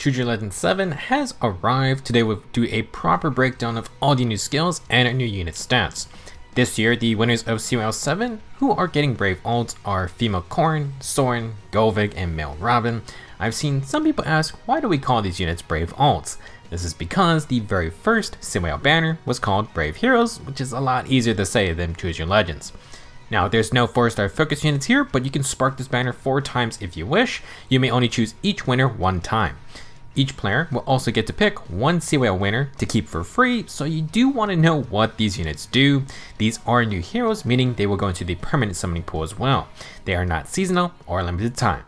Choose Your Legend 7 has arrived. Today we'll do a proper breakdown of all the new skills and our new unit stats. This year, the winners of CYL 7 who are getting brave ults are female Corrin, Soren, Gullveig, and male Robin. I've seen some people ask, why do we call these units brave ults? This is because the very first CYL banner was called Brave Heroes, which is a lot easier to say than Choose Your Legends. Now, there's no 4-star focus units here, but you can spark this banner 4 times if you wish. You may only choose each winner 1 time. Each player will also get to pick 1 CYL winner to keep for free, so you do want to know what these units do. These are new heroes, meaning they will go into the permanent summoning pool as well. They are not seasonal or limited time.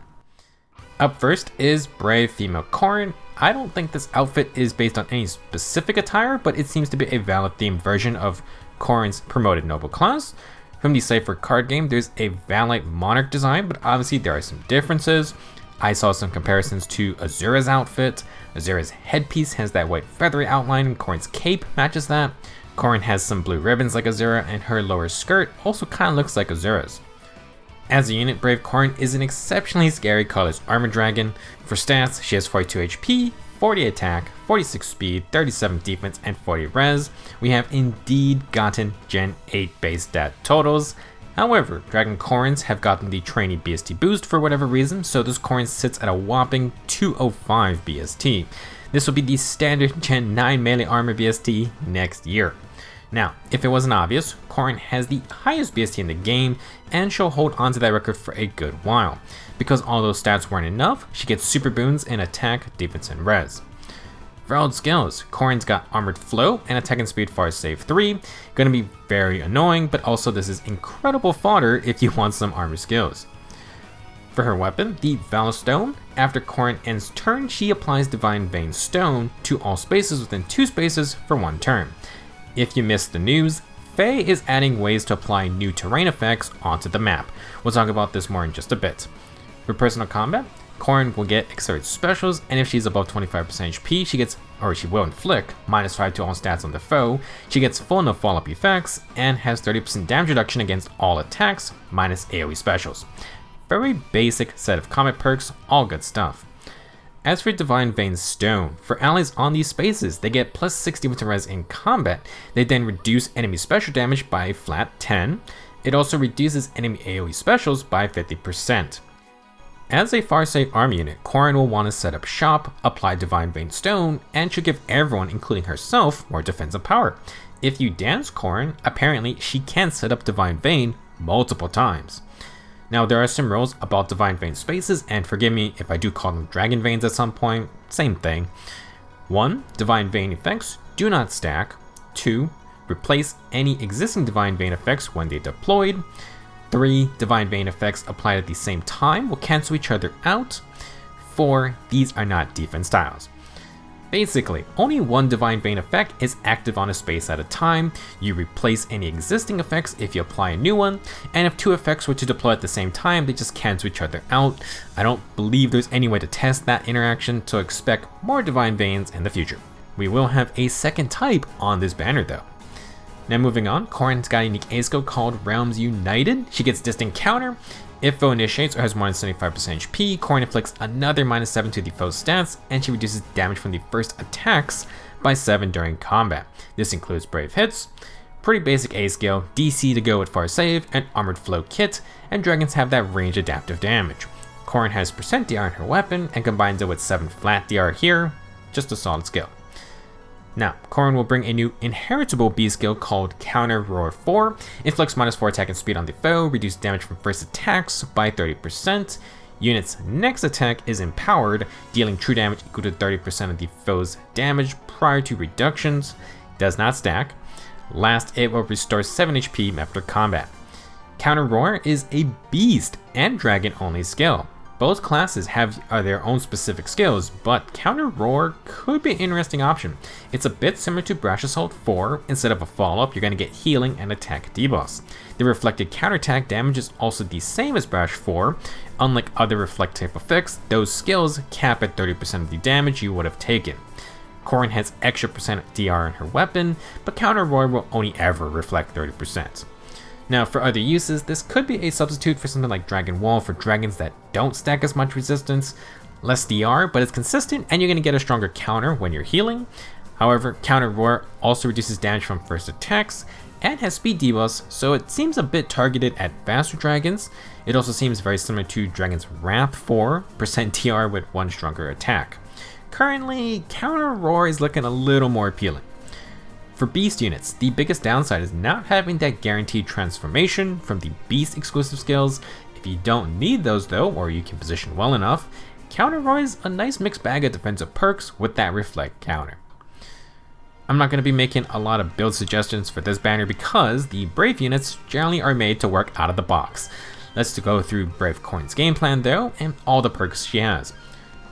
Up first is Brave Female Corrin. I don't think this outfit is based on any specific attire, but it seems to be a valid themed version of Corrin's promoted noble class. From the Cypher card game, there's a valid monarch design, but obviously there are some differences. I saw some comparisons to Azura's outfit. Azura's headpiece has that white feathery outline, and Corrin's cape matches that. Corrin has some blue ribbons like Azura, and her lower skirt also kind of looks like Azura's. As a unit, Brave Corrin is an exceptionally scary colorless armor dragon. For stats, she has 42 HP, 40 attack, 46 speed, 37 defense, and 40 res. We have indeed gotten Gen 8 base stat totals. However, Dragon Corrins have gotten the trainee BST boost for whatever reason, so this Corrin sits at a whopping 205 BST. This will be the standard Gen 9 melee armor BST next year. Now, if it wasn't obvious, Corrin has the highest BST in the game, and she'll hold onto that record for a good while. Because all those stats weren't enough, she gets super boons in attack, defense, and res. For all skills, Corrin's got Armored Flow and Attack and Speed Far Save 3. Gonna be very annoying, but also this is incredible fodder if you want some armor skills. For her weapon, the Valor Stone, after Corrin ends turn, she applies Divine Vein Stone to all spaces within 2 spaces for 1 turn. If you missed the news, Faye is adding ways to apply new terrain effects onto the map. We'll talk about this more in just a bit. For personal combat, Corrin will get accelerated specials, and if she's above 25% HP, she will inflict -5 to all stats on the foe. She gets full no follow-up effects, and has 30% damage reduction against all attacks, minus AoE specials. Very basic set of combat perks, all good stuff. As for Divine Vein Stone, for allies on these spaces, they get plus 60 with res in combat. They then reduce enemy special damage by a flat 10. It also reduces enemy AoE specials by 50%. As a Farsight arm unit, Corrin will want to set up shop, apply Divine Vein Stone, and should give everyone, including herself, more defensive power. If you dance Corrin, apparently she can set up Divine Vein multiple times. Now, there are some rules about Divine Vein spaces, and forgive me if I do call them Dragon Veins at some point, same thing. 1. Divine Vein effects do not stack. 2. Replace any existing Divine Vein effects when they deployed. 3. Divine Vein effects applied at the same time will cancel each other out. 4. These are not defense styles. Basically, only 1 Divine Vein effect is active on a space at a time. You replace any existing effects if you apply a new one, and if 2 effects were to deploy at the same time, they just cancel each other out. I don't believe there's any way to test that interaction, so expect more Divine Veins in the future. We will have a second type on this banner though. Now moving on, Corrin's got a unique A skill called Realms United. She gets Distant Counter. If foe initiates or has more than 75% HP, Corrin inflicts another -7 to the foe's stats, and she reduces damage from the first attacks by 7 during combat. This includes Brave Hits, pretty basic A skill, DC to go with Far Save, and Armored Flow kit, and dragons have that range adaptive damage. Corrin has % DR in her weapon, and combines it with 7 flat DR here, just a solid skill. Now, Corrin will bring a new inheritable B skill called Counter Roar 4. Inflicts -4 attack and speed on the foe, reduce damage from first attacks by 30%. Unit's next attack is empowered, dealing true damage equal to 30% of the foe's damage prior to reductions. Does not stack. Last, it will restore 7 HP after combat. Counter Roar is a beast and dragon only skill. Both classes have their own specific skills, but Counter Roar could be an interesting option. It's a bit similar to Brash Assault 4. Instead of a follow-up, you're going to get healing and attack debuffs. The reflected counterattack damage is also the same as Brash 4. Unlike other reflect type effects, those skills cap at 30% of the damage you would have taken. Corrin has extra % DR in her weapon, but Counter Roar will only ever reflect 30%. Now, for other uses, this could be a substitute for something like Dragon Wall for dragons that don't stack as much resistance. Less DR, but it's consistent and you're going to get a stronger counter when you're healing. However, Counter Roar also reduces damage from first attacks and has speed debuffs, so it seems a bit targeted at faster dragons. It also seems very similar to Dragon's Wrath 4% DR with one stronger attack. Currently, Counter Roar is looking a little more appealing. For Beast units, the biggest downside is not having that guaranteed transformation from the Beast exclusive skills. If you don't need those though, or you can position well enough, Counter Roar is a nice mixed bag of defensive perks with that reflect counter. I'm not going to be making a lot of build suggestions for this banner because the Brave units generally are made to work out of the box. Let's go through Brave Corrin's game plan though, and all the perks she has.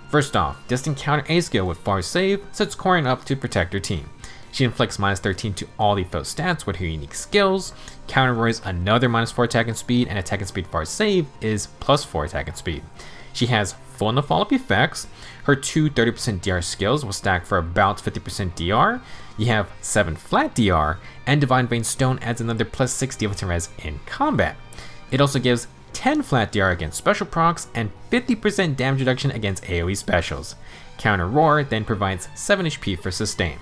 First off, Distant Counter A skill with Far Save sets Corrin up to protect her team. She inflicts -13 to all the foe stats with her unique skills. Counter Roar is another -4 attack and speed, and attack and speed Far Save is +4 attack and speed. She has full no follow-up effects. Her two 30% DR skills will stack for about 50% DR. You have 7 flat DR, and Divine Vein Stone adds another +6 defense and res in combat. It also gives 10 flat DR against special procs and 50% damage reduction against AoE specials. Counter Roar then provides 7 HP for sustain.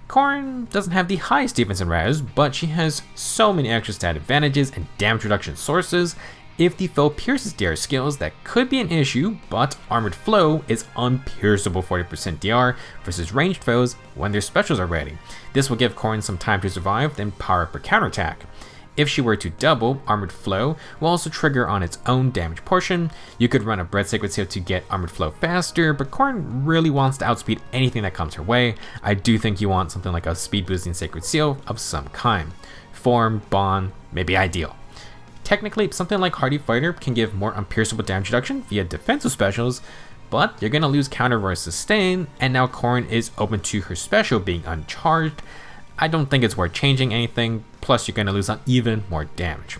Corrin doesn't have the highest defense and res, but she has so many extra stat advantages and damage reduction sources. If the foe pierces DR skills, that could be an issue, but Armored Flow is unpierceable 40% DR versus ranged foes when their specials are ready. This will give Corrin some time to survive, then power up her counterattack. If she were to double, Armored Flow will also trigger on its own damage portion. You could run a Bread Sacred Seal to get Armored Flow faster, but Corrin really wants to outspeed anything that comes her way. I do think you want something like a speed boosting Sacred Seal of some kind. Form, Bond, maybe ideal. Technically, something like Hardy Fighter can give more unpierceable damage reduction via defensive specials, but you're going to lose Counter Roar sustain, and now Corrin is open to her special being uncharged. I don't think it's worth changing anything, plus you're going to lose on even more damage.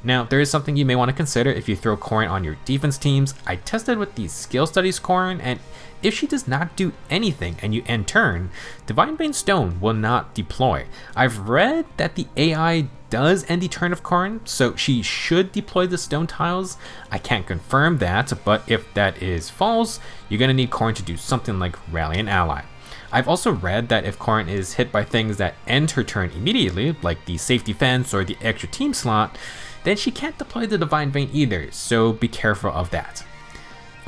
Now, there is something you may want to consider if you throw Corrin on your defense teams. I tested with the skill studies Corrin, and if she does not do anything and you end turn, Divine Vein Stone will not deploy. I've read that the AI does end the turn of Corrin, so she should deploy the stone tiles. I can't confirm that, but if that is false, you're going to need Corrin to do something like Rally an Ally. I've also read that if Corrin is hit by things that end her turn immediately, like the safety fence or the extra team slot, then she can't deploy the Divine Vein either, so be careful of that.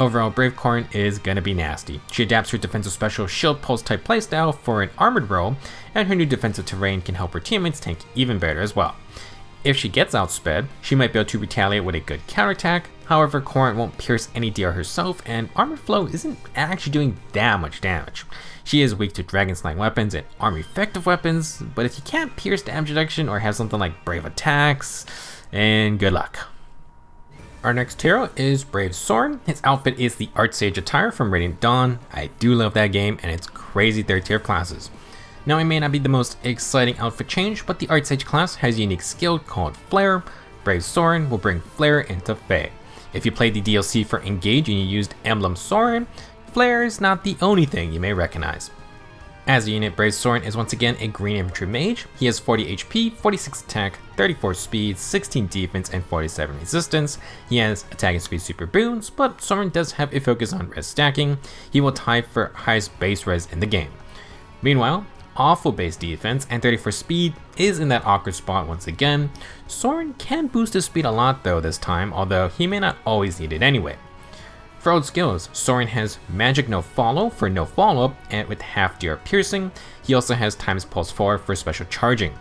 Overall, Brave Corrin is gonna be nasty. She adapts her defensive special Shield Pulse type playstyle for an armored role, and her new defensive terrain can help her teammates tank even better as well. If she gets outsped, she might be able to retaliate with a good counterattack. However, Corrin won't pierce any DR herself, and Armored Flow isn't actually doing that much damage. She is weak to Dragon Slaying weapons and arm effective weapons, but if you can't pierce damage reduction or have something like Brave Attacks, and good luck. Our next hero is Brave Soren. His outfit is the Art Sage attire from Radiant Dawn. I do love that game, and it's crazy third tier classes. Now, it may not be the most exciting outfit change, but the Art Sage class has a unique skill called Flare. Brave Soren will bring Flare into Fae. If you played the DLC for Engage and you used Emblem Soren, Flare is not the only thing you may recognize. As a unit, Brave Soren is once again a green infantry mage. He has 40 HP, 46 attack, 34 speed, 16 defense, and 47 resistance. He has attack and speed super boons, but Soren does have a focus on res stacking. He will tie for highest base res in the game. Meanwhile, awful base defense and 34 speed is in that awkward spot once again. Soren can boost his speed a lot though this time, although he may not always need it anyway. For old skills, Soren has Magic No Follow for no follow-up and with half DR piercing. He also has Times Pulse 4 for special charging.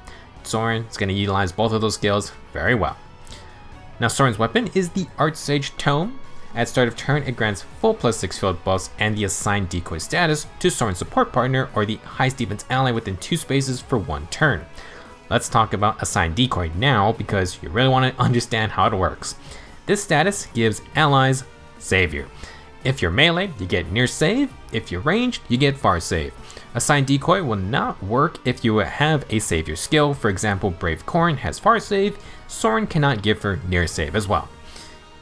Soren is going to utilize both of those skills very well. Now Soren's weapon is the Art Sage Tome. At start of turn, it grants full +6 field buffs and the assigned decoy status to Soren's support partner or the highest defense ally within 2 spaces for 1 turn. Let's talk about assigned decoy now because you really want to understand how it works. This status gives allies Savior. If you're melee, you get near save. If you're ranged, you get far save. Assigned decoy will not work if you have a savior skill. For example, Brave Corrin has far save. Soren cannot give her near save as well.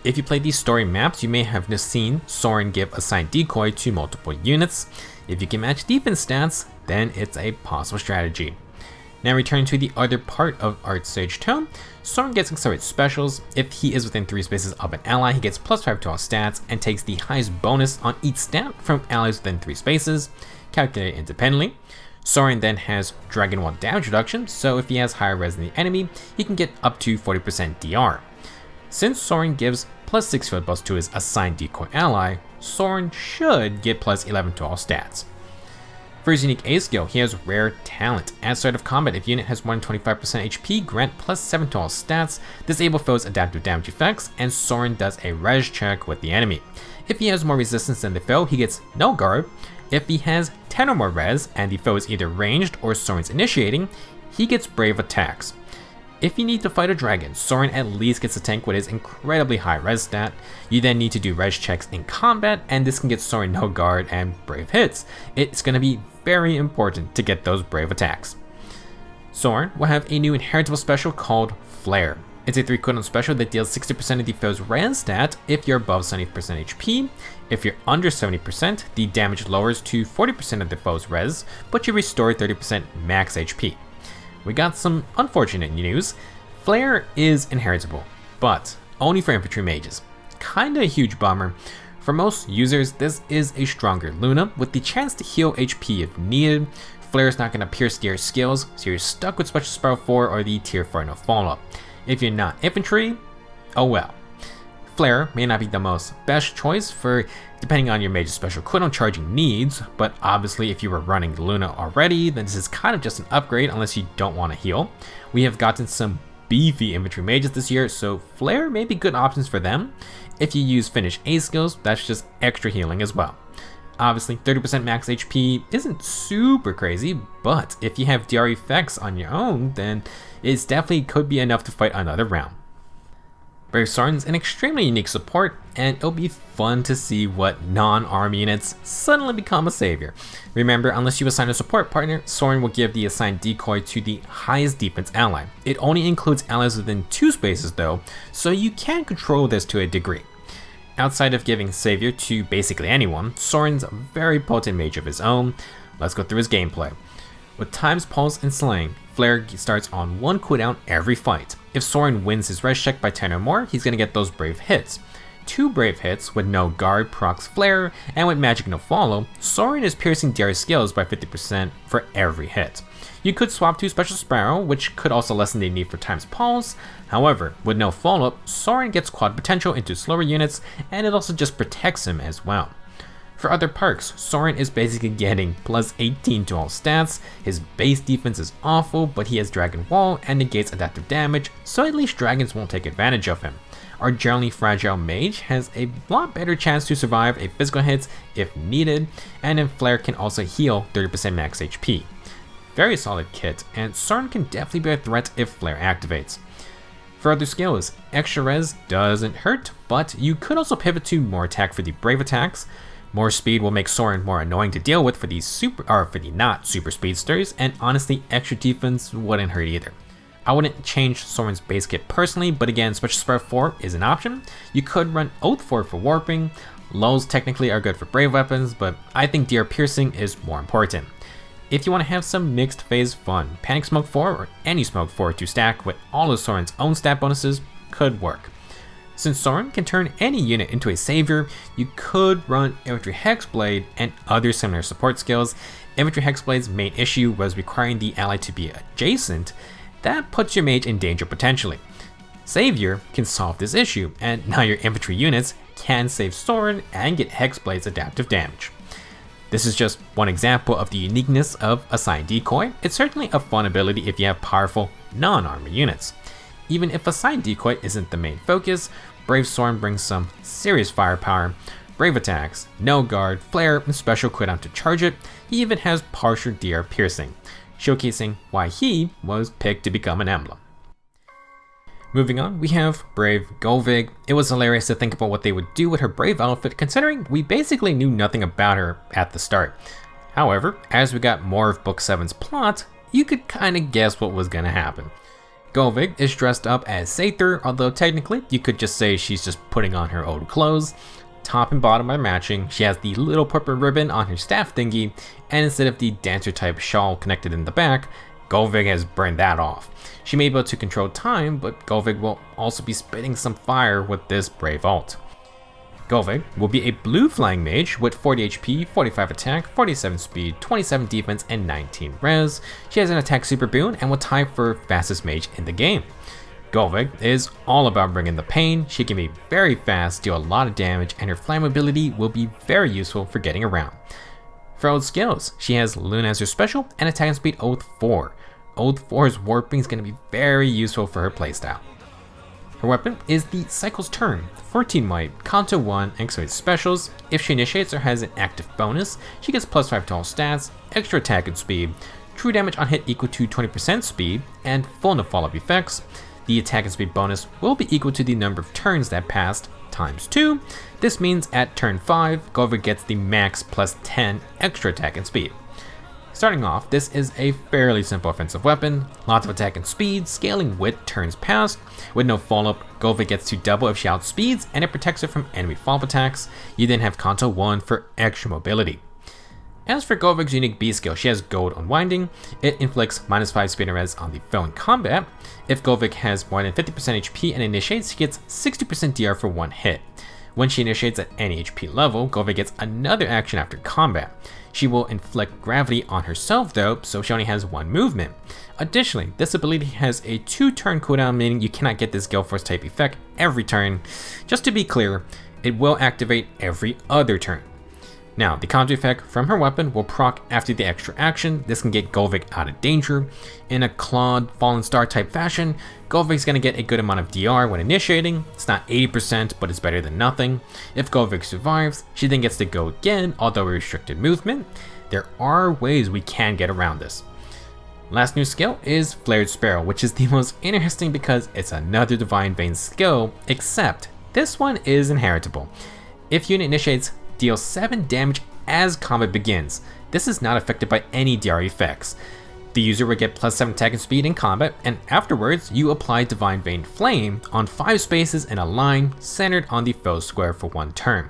If you play these story maps, you may have seen Soren give assigned decoy to multiple units. If you can match defense stats, then it's a possible strategy. Now returning to the other part of Art Sage Tome, Soren gets accelerated specials. If he is within 3 spaces of an ally, he gets +5 to all stats and takes the highest bonus on each stat from allies within 3 spaces, calculated independently. Soren then has Dragon Wall damage reduction, so if he has higher res than the enemy, he can get up to 40% DR. Since Soren gives +6 field buffs to his assigned decoy ally, Soren should get +11 to all stats. For his unique A skill, he has Rare Talent. At start of combat, if unit has 125% HP, grant +7 to all stats, disable foes' adaptive damage effects, and Soren does a res check with the enemy. If he has more resistance than the foe, he gets no guard. If he has 10 or more res, and the foe is either ranged or Soren's initiating, he gets brave attacks. If you need to fight a dragon, Soren at least gets a tank with his incredibly high res stat. You then need to do res checks in combat, and this can get Soren no guard and brave hits. It's going to be very important to get those brave attacks. Soren will have a new inheritable special called Flare. It's a 3 cooldown special that deals 60% of the foe's res stat if you're above 70% HP. If you're under 70%, the damage lowers to 40% of the foe's res, but you restore 30% max HP. We got some unfortunate news. Flare is inheritable, but only for infantry mages. Kinda a huge bummer. For most users, this is a stronger Luna with the chance to heal HP if needed. Flare is not going to pierce your skills, so you're stuck with Special Spiral 4 or the Tier 4 no follow-up. If you're not infantry, oh well. Flare may not be the most best choice for depending on your mage's special cooldown charging needs, but obviously if you were running Luna already, then this is kind of just an upgrade unless you don't want to heal. We have gotten some beefy infantry mages this year, so Flare may be good options for them. If you use finished A skills, that's just extra healing as well. Obviously 30% max HP isn't super crazy, but if you have DR effects on your own, then it definitely could be enough to fight another round. Brave Soren's an extremely unique support, and it'll be fun to see what non-arm units suddenly become a savior. Remember, unless you assign a support partner, Soren will give the assigned decoy to the highest defense ally. It only includes allies within 2 spaces though, so you can control this to a degree. Outside of giving savior to basically anyone, Soren's a very potent mage of his own. Let's go through his gameplay. With Time's Pulse and Slaying, Flare starts on 1 cooldown every fight. If Soren wins his res check by 10 or more, he's going to get those brave hits. 2 brave hits with no guard procs Flare, and with magic no follow, Soren is piercing DR skills by 50% for every hit. You could swap to Special Spiral, which could also lessen the need for Time's Pulse. However, with no follow-up, Soren gets quad potential into slower units, and it also just protects him as well. For other perks, Soren is basically getting +18 to all stats. His base defense is awful, but he has Dragon Wall and negates adaptive damage, so at least dragons won't take advantage of him. Our generally fragile mage has a lot better chance to survive a physical hit if needed, and then Flare can also heal 30% max HP. Very solid kit, and Soren can definitely be a threat if Flare activates. For other skills, extra res doesn't hurt, but you could also pivot to more attack for the brave attacks. More speed will make Soren more annoying to deal with for the not super speedsters, and honestly, extra defense wouldn't hurt either. I wouldn't change Soren's base kit personally, but again, Special Spiral 4 is an option. You could run Oath 4 for warping. Lulls technically are good for brave weapons, but I think DR piercing is more important. If you want to have some mixed phase fun, Panic Smoke 4 or any Smoke 4 to stack with all of Soren's own stat bonuses could work. Since Soren can turn any unit into a savior, you could run Infantry Hexblade and other similar support skills. Infantry Hexblade's main issue was requiring the ally to be adjacent. That puts your mage in danger potentially. Savior can solve this issue, and now your infantry units can save Soren and get Hexblade's adaptive damage. This is just one example of the uniqueness of Assigned Decoy. It's certainly a fun ability if you have powerful non-armor units. Even if Assigned Decoy isn't the main focus, Brave Soren brings some serious firepower, brave attacks, no guard, flare, and special cooldown to charge it. He even has partial DR piercing, showcasing why he was picked to become an emblem. Moving on, we have Brave Gullveig. It was hilarious to think about what they would do with her brave outfit, considering we basically knew nothing about her at the start. However, as we got more of Book 7's plot, you could kinda guess what was gonna happen. Gullveig is dressed up as Sather, although technically you could just say she's just putting on her old clothes. Top and bottom are matching. She has the little purple ribbon on her staff thingy, and instead of the dancer type shawl connected in the back, Gullveig has burned that off. She may be able to control time, but Gullveig will also be spitting some fire with this brave ult. Gullveig will be a blue flying mage with 40 HP, 45 attack, 47 speed, 27 defense, and 19 res. She has an attack super boon and will tie for fastest mage in the game. Gullveig is all about bringing the pain. She can be very fast, deal a lot of damage, and her flammability will be very useful for getting around. For old skills, she has Luna as her special and attack speed Oath 4. Oath 4's warping is going to be very useful for her playstyle. Her weapon is the Cycle's Turn, 14 might, Kanto 1, accelerated specials. If she initiates or has an active bonus, she gets +5 to all stats, extra attack and speed, true damage on hit equal to 20% speed, and full no follow-up effects. The attack and speed bonus will be equal to the number of turns that passed times 2. This means at turn 5, Gullveig gets the max +10 extra attack and speed. Starting off, this is a fairly simple offensive weapon, lots of attack and speed, scaling with turns passed. With no follow-up, Gullveig gets to double if she outspeeds, and it protects her from enemy follow-up attacks. You then have Kanto 1 for extra mobility. As for Gullveig's unique B skill, she has Gold Unwinding. It inflicts -5 speed and res on the foe in combat. If Gullveig has more than 50% HP and initiates, she gets 60% DR for 1 hit. When she initiates at any HP level, Gullveig gets another action after combat. She will inflict gravity on herself though, so she only has 1 movement. Additionally, this ability has a 2-turn cooldown, meaning you cannot get this Gale Force type effect every turn. Just to be clear, it will activate every other turn. Now, the counter effect from her weapon will proc after the extra action. This can get Gullveig out of danger. In a Clawed Fallen Star type fashion, Gullveig's going to get a good amount of DR when initiating. It's not 80%, but it's better than nothing. If Gullveig survives, she then gets to go again, although restricted movement. There are ways we can get around this. Last new skill is Flared Sparrow, which is the most interesting because it's another Divine Vein skill, except this one is inheritable. If unit initiates, deal 7 damage as combat begins. This is not affected by any DR effects. The user will get +7 attack and speed in combat, and afterwards you apply Divine Vein Flame on 5 spaces in a line centered on the foe square for 1 turn.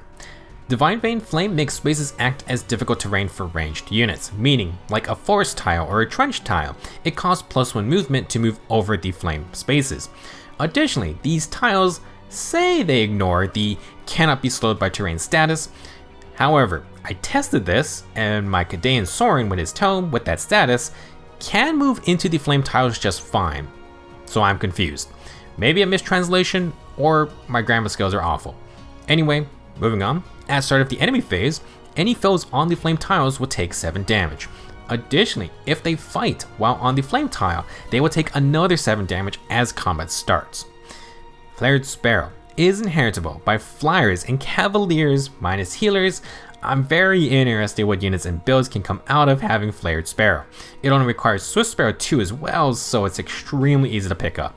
Divine Vein Flame makes spaces act as difficult terrain for ranged units, meaning, like a forest tile or a trench tile, it costs +1 movement to move over the flame spaces. Additionally, these tiles say they ignore the cannot be slowed by terrain status. However, I tested this, and my Kadean Soren with his tome with that status can move into the flame tiles just fine. So I'm confused. Maybe a mistranslation, or my grammar skills are awful. Anyway, moving on. At start of the enemy phase, any foes on the flame tiles will take 7 damage. Additionally, if they fight while on the flame tile, they will take another 7 damage as combat starts. Flared Sparrow is inheritable by flyers and cavaliers minus healers. I'm very interested what units and builds can come out of having Flared Sparrow. It only requires Swift Sparrow 2 as well, so it's extremely easy to pick up.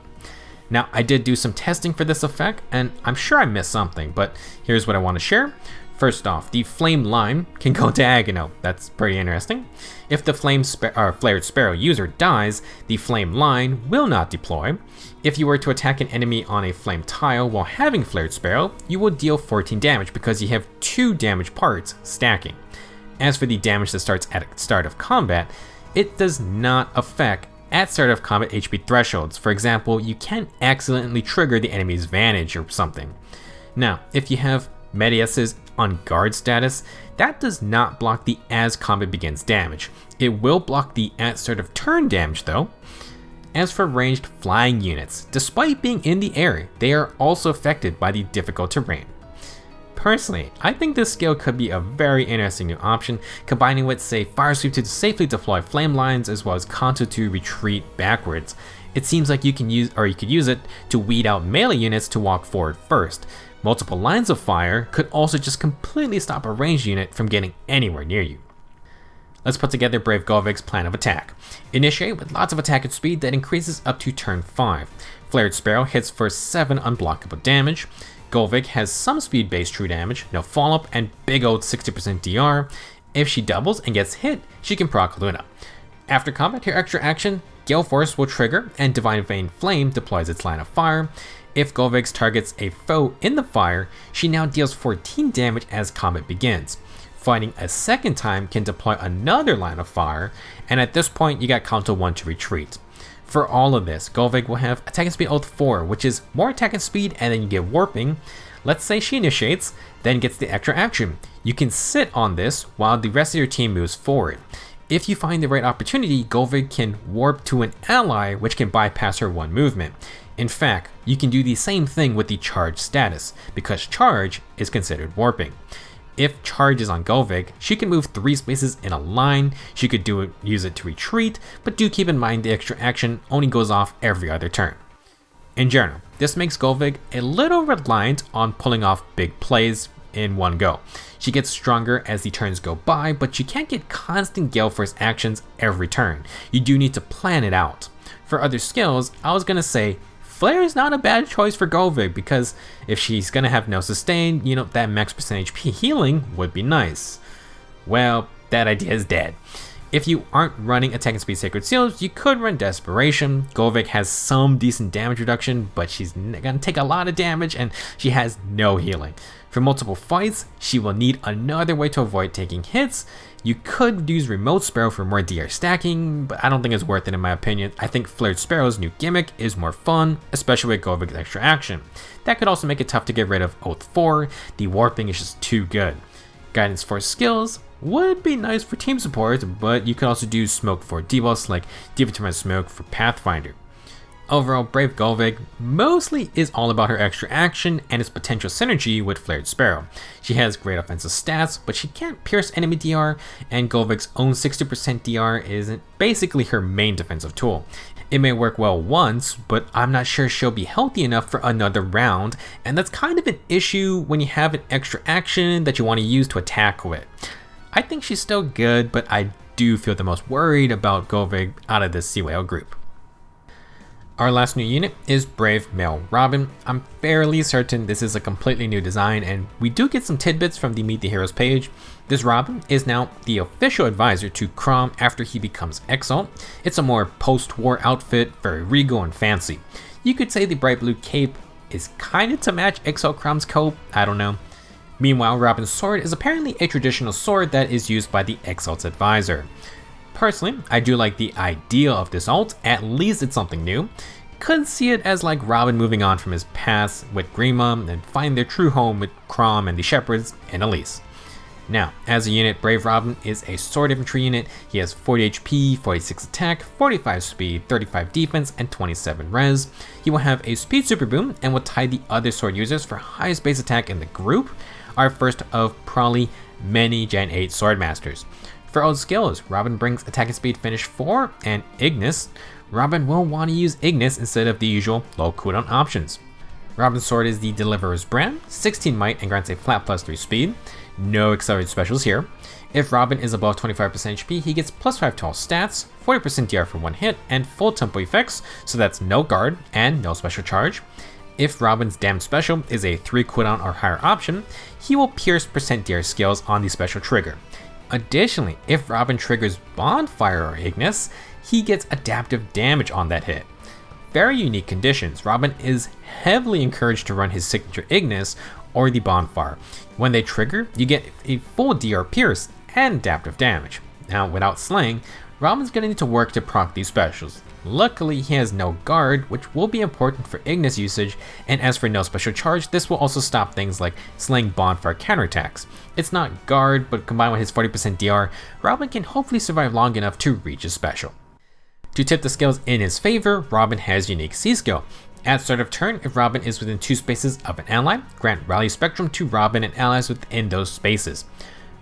Now, I did do some testing for this effect, and I'm sure I missed something, but here's what I want to share. First off, the flame line can go diagonal. That's pretty interesting. If the Flared Sparrow user dies, the flame line will not deploy. If you were to attack an enemy on a flame tile while having Flared Sparrow, you will deal 14 damage because you have 2 damage parts stacking. As for the damage that starts at the start of combat, it does not affect at start of combat HP thresholds. For example, you can accidentally trigger the enemy's Vantage or something. Now, if you have Medias's on guard status, that does not block the as combat begins damage. It will block the at start of turn damage though. As for ranged flying units, despite being in the air, they are also affected by the difficult terrain. Personally, I think this skill could be a very interesting new option, combining with, say, Fire Sweep to safely deploy flame lines as well as Kanto to retreat backwards. It seems like you could use it to weed out melee units to walk forward first. Multiple lines of fire could also just completely stop a ranged unit from getting anywhere near you. Let's put together Brave Gullveig's plan of attack. Initiate with lots of attack and speed that increases up to turn 5. Flared Sparrow hits for 7 unblockable damage. Gullveig has some speed-based true damage, no follow-up, and big old 60% DR. If she doubles and gets hit, she can proc Luna. After combat, her extra action, Gale Force will trigger, and Divine Vein Flame deploys its line of fire. If Gullveig targets a foe in the fire, she now deals 14 damage as combat begins. Fighting a second time can deploy another line of fire, and at this point you got count to 1 to retreat. For all of this, Gullveig will have attacking speed of 4, which is more attacking speed, and then you get warping. Let's say she initiates, then gets the extra action. You can sit on this while the rest of your team moves forward. If you find the right opportunity, Gullveig can warp to an ally, which can bypass her 1 movement. In fact, you can do the same thing with the charge status, because charge is considered warping. If charge is on Gullveig, she can move 3 spaces in a line. She could use it to retreat, but do keep in mind the extra action only goes off every other turn. In general, this makes Gullveig a little reliant on pulling off big plays in one go. She gets stronger as the turns go by, but you can't get constant Gale Force actions every turn. You do need to plan it out. For other skills, I was gonna say Flare is not a bad choice for Gullveig, because if she's gonna have no sustain, that max percent HP healing would be nice. Well, that idea is dead. If you aren't running attacking speed sacred seals, you could run Desperation. Gullveig has some decent damage reduction, but she's gonna take a lot of damage and she has no healing. For multiple fights, she will need another way to avoid taking hits. You could use Remote Sparrow for more DR stacking, but I don't think it's worth it in my opinion. I think Flared Sparrow's new gimmick is more fun, especially with Gullveig's extra action. That could also make it tough to get rid of Oath 4, the warping is just too good. Guidance Force skills would be nice for team support, but you could also do Smoke for debuffs like Devatorment Smoke for Pathfinder. Overall, Brave Gullveig mostly is all about her extra action and its potential synergy with Flared Sparrow. She has great offensive stats, but she can't pierce enemy DR, and Gullveig's own 60% DR is basically her main defensive tool. It may work well once, but I'm not sure she'll be healthy enough for another round, and that's kind of an issue when you have an extra action that you want to use to attack with. I think she's still good, but I do feel the most worried about Gullveig out of this CYL group. Our last new unit is Brave Male Robin. I'm fairly certain this is a completely new design, and we do get some tidbits from the Meet the Heroes page. This Robin is now the official advisor to Crom after he becomes Exalt. It's a more post-war outfit, very regal and fancy. You could say the bright blue cape is kind of to match Exalt Crom's coat, I don't know. Meanwhile, Robin's sword is apparently a traditional sword that is used by the Exalt's advisor. Personally, I do like the idea of this alt, at least it's something new. Could see it as like Robin moving on from his past with Grima and find their true home with Crom and the Shepherds and Elise. Now, as a unit, Brave Robin is a sword infantry unit. He has 40 HP, 46 attack, 45 speed, 35 defense, and 27 res. He will have a speed super boom and will tie the other sword users for highest base attack in the group. Our first of probably many Gen 8 Swordmasters. For old skills, Robin brings attacking speed finish 4 and Ignis. Robin will want to use Ignis instead of the usual low cooldown options. Robin's sword is the Deliverer's Brand, 16 might and grants a flat +3 speed. No accelerated specials here. If Robin is above 25% HP, he gets +5 to all stats, 40% DR for 1 hit, and full tempo effects, so that's no guard and no special charge. If Robin's damage special is a 3 cooldown or higher option, he will pierce %DR skills on the special trigger. Additionally, if Robin triggers Bonfire or Ignis, he gets adaptive damage on that hit. Very unique conditions. Robin is heavily encouraged to run his signature Ignis or the Bonfire. When they trigger, you get a full DR pierce and adaptive damage. Now, without slaying, Robin's gonna need to work to proc these specials. Luckily, he has no guard, which will be important for Ignis usage, and as for no special charge, this will also stop things like slaying Bonfire counterattacks. It's not guard, but combined with his 40% DR, Robin can hopefully survive long enough to reach his special. To tip the skills in his favor, Robin has unique C skill. At start of turn, if Robin is within 2 spaces of an ally, grant Rally Spectrum to Robin and allies within those spaces.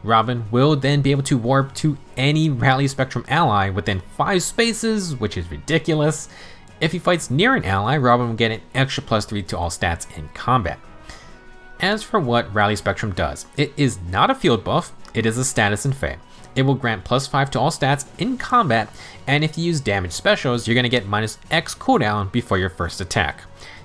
Robin will then be able to warp to any Rally Spectrum ally within 5 spaces, which is ridiculous. If he fights near an ally, Robin will get an extra +3 to all stats in combat. As for what Rally Spectrum does, it is not a field buff, it is a status in Fae. It will grant +5 to all stats in combat, and if you use damage specials, you're going to get -X cooldown before your first attack.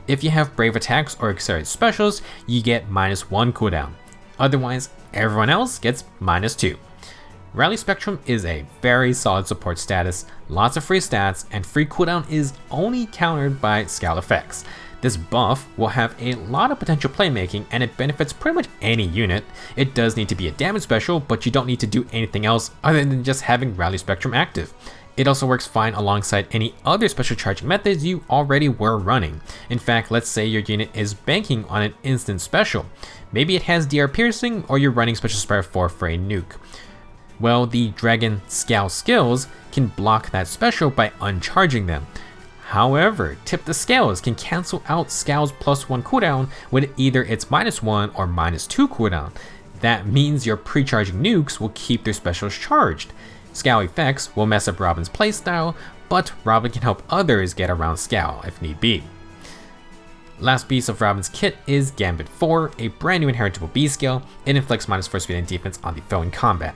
If you have brave attacks or accelerated specials, you get -1 cooldown. Otherwise, everyone else gets -2. Rally Spectrum is a very solid support status, lots of free stats, and free cooldown is only countered by scout effects. This buff will have a lot of potential playmaking and it benefits pretty much any unit. It does need to be a damage special, but you don't need to do anything else other than just having Rally Spectrum active. It also works fine alongside any other special charging methods you already were running. In fact, let's say your unit is banking on an instant special. Maybe it has DR Piercing or you're running Special Spire 4 for a nuke. Well, the Dragon Scowl skills can block that special by uncharging them. However, Tip the Scales can cancel out Scowl's +1 cooldown with either its -1 or -2 cooldown. That means your pre-charging nukes will keep their specials charged. Scowl effects will mess up Robin's playstyle, but Robin can help others get around Scowl if need be. Last piece of Robin's kit is Gambit 4, a brand new inheritable B skill. It inflicts -4 speed and defense on the foe in combat.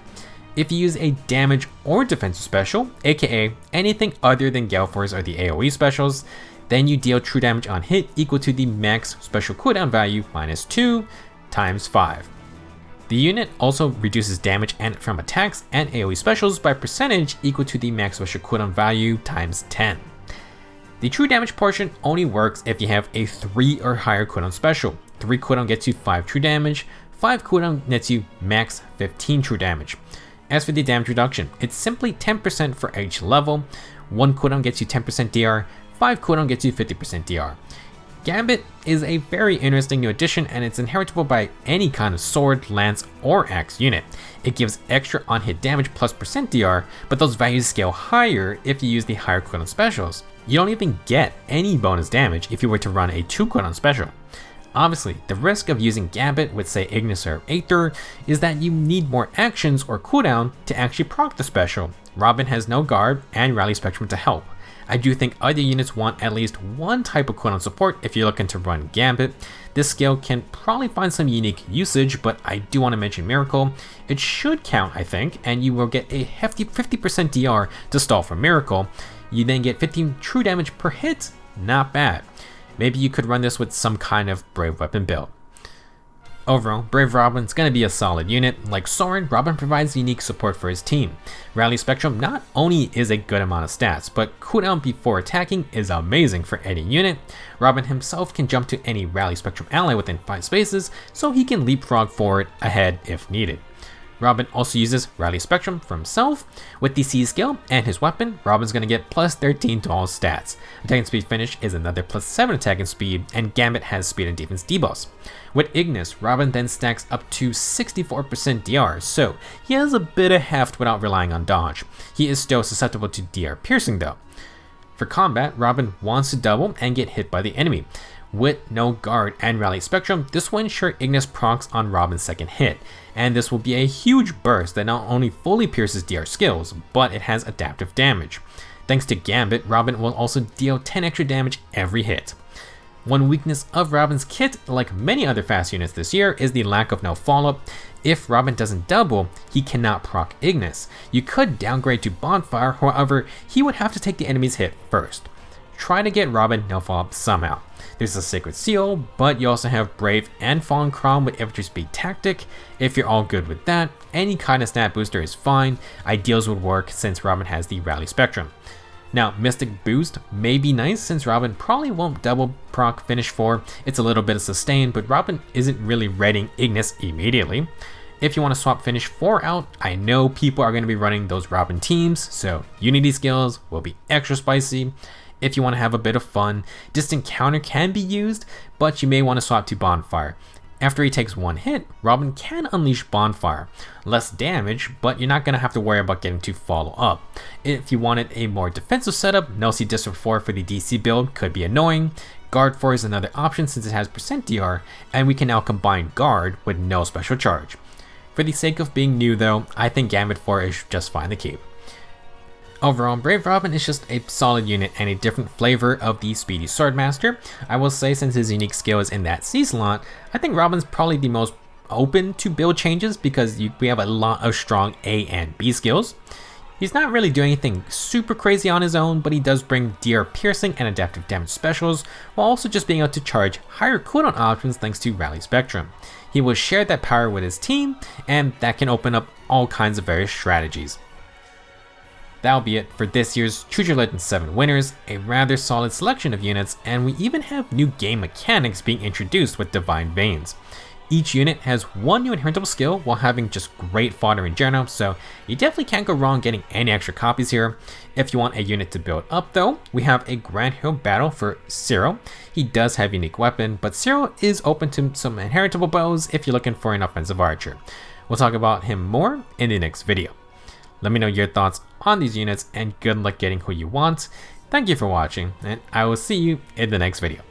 If you use a damage or defensive special, aka anything other than Gale Force or the AoE specials, then you deal true damage on hit equal to the max special cooldown value -2 times 5. The unit also reduces damage from attacks and AoE specials by percentage equal to the max special cooldown value times 10. The true damage portion only works if you have a 3 or higher cooldown special. 3 cooldown gets you 5 true damage, 5 cooldown nets you max 15 true damage. As for the damage reduction, it's simply 10% for each level. 1 cooldown gets you 10% DR, 5 cooldown gets you 50% DR. Gambit is a very interesting new addition and it's inheritable by any kind of sword, lance, or axe unit. It gives extra on-hit damage plus % DR, but those values scale higher if you use the higher cooldown specials. You don't even get any bonus damage if you were to run a 2 cooldown special. Obviously, the risk of using Gambit with say Ignis or Aether is that you need more actions or cooldown to actually proc the special. Robin has no guard and Rally Spectrum to help. I do think other units want at least one type of cooldown support if you're looking to run Gambit. This skill can probably find some unique usage, but I do want to mention Miracle. It should count, I think, and you will get a hefty 50% DR to stall for Miracle. You then get 15 true damage per hit, not bad. Maybe you could run this with some kind of Brave Weapon build. Overall, Brave Robin's gonna be a solid unit. Like Soren, Robin provides unique support for his team. Rally Spectrum not only is a good amount of stats, but cooldown before attacking is amazing for any unit. Robin himself can jump to any Rally Spectrum ally within 5 spaces, so he can leapfrog forward ahead if needed. Robin also uses Rally Spectrum for himself. With the C skill and his weapon, Robin's gonna get +13 to all stats. Attack and speed finish is another +7 attack and speed, and Gambit has speed and defense debuffs. With Ignis, Robin then stacks up to 64% DR, so he has a bit of heft without relying on dodge. He is still susceptible to DR piercing though. For combat, Robin wants to double and get hit by the enemy. With no guard and Rally Spectrum, this will ensure Ignis procs on Robin's second hit, and this will be a huge burst that not only fully pierces DR skills, but it has adaptive damage. Thanks to Gambit, Robin will also deal 10 extra damage every hit. One weakness of Robin's kit, like many other fast units this year, is the lack of no follow-up. If Robin doesn't double, he cannot proc Ignis. You could downgrade to Bonfire, however, he would have to take the enemy's hit first. Try to get Robin no follow-up somehow. There's a Sacred Seal, but you also have Brave and Fallen Crown with Infantry Speed Tactic. If you're all good with that, any kind of stat booster is fine. Ideals would work since Robin has the Rally Spectrum. Now, Mystic Boost may be nice since Robin probably won't double proc Finish 4. It's a little bit of sustain, but Robin isn't really readying Ignis immediately. If you want to swap Finish 4 out, I know people are going to be running those Robin teams, so Unity skills will be extra spicy. If you want to have a bit of fun, Distant Counter can be used, but you may want to swap to Bonfire. After he takes one hit, Robin can unleash Bonfire. Less damage, but you're not going to have to worry about getting to follow up. If you wanted a more defensive setup, No See Disrupt 4 for the DC build could be annoying. Guard 4 is another option since it has % DR, and we can now combine Guard with no special charge. For the sake of being new though, I think Gambit 4 is just fine to keep. Overall, Brave Robin is just a solid unit and a different flavor of the Speedy Swordmaster. I will say since his unique skill is in that C slot, I think Robin's probably the most open to build changes because we have a lot of strong A and B skills. He's not really doing anything super crazy on his own, but he does bring DR piercing and adaptive damage specials, while also just being able to charge higher cooldown options thanks to Rally Spectrum. He will share that power with his team, and that can open up all kinds of various strategies. that'll be it for this year's Choose Your Legend 7 winners, a rather solid selection of units, and we even have new game mechanics being introduced with Divine Veins. Each unit has one new inheritable skill while having just great fodder in general, so you definitely can't go wrong getting any extra copies here. If you want a unit to build up though, we have a Grand Hero Battle for Cyril. He does have a unique weapon, but Cyril is open to some inheritable bows if you're looking for an offensive archer. We'll talk about him more in the next video. Let me know your thoughts on these units and good luck getting who you want. Thank you for watching, and I will see you in the next video.